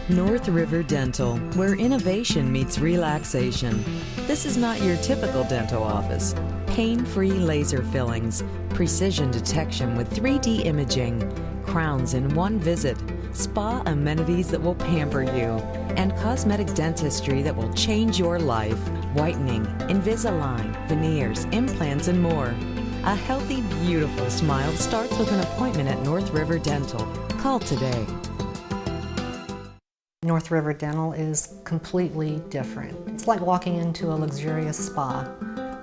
North River Dental, where innovation meets relaxation. This is not your typical dental office. Pain-free laser fillings, precision detection with 3D imaging, crowns in one visit, spa amenities that will pamper you, and cosmetic dentistry that will change your life. Whitening, Invisalign, veneers, implants, and more. A healthy, beautiful smile starts with an appointment at North River Dental. Call today. North River Dental is completely different. It's like walking into a luxurious spa.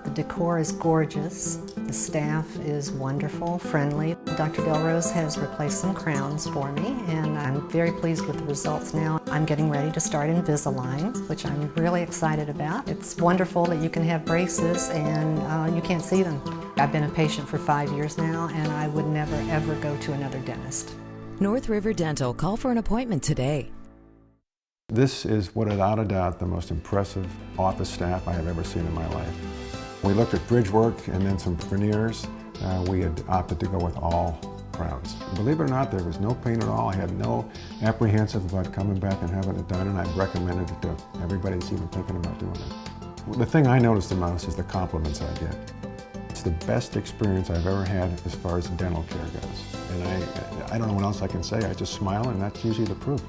The decor is gorgeous. The staff is wonderful, friendly. Dr. Delrose has replaced some crowns for me, and I'm very pleased with the results now. I'm getting ready to start Invisalign, which I'm really excited about. It's wonderful that you can have braces and you can't see them. I've been a patient for 5 years now, and I would never ever go to another dentist. North River Dental. Call for an appointment today. This is without a doubt the most impressive office staff I have ever seen in my life. We looked at bridge work and then some veneers. We had opted to go with all crowns. Believe it or not, there was no pain at all. I had no apprehensive about coming back and having it done, and I've recommended it to everybody that's even thinking about doing it. The thing I notice the most is the compliments I get. It's the best experience I've ever had as far as dental care goes. And I don't know what else I can say. I just smile, and that's usually the proof.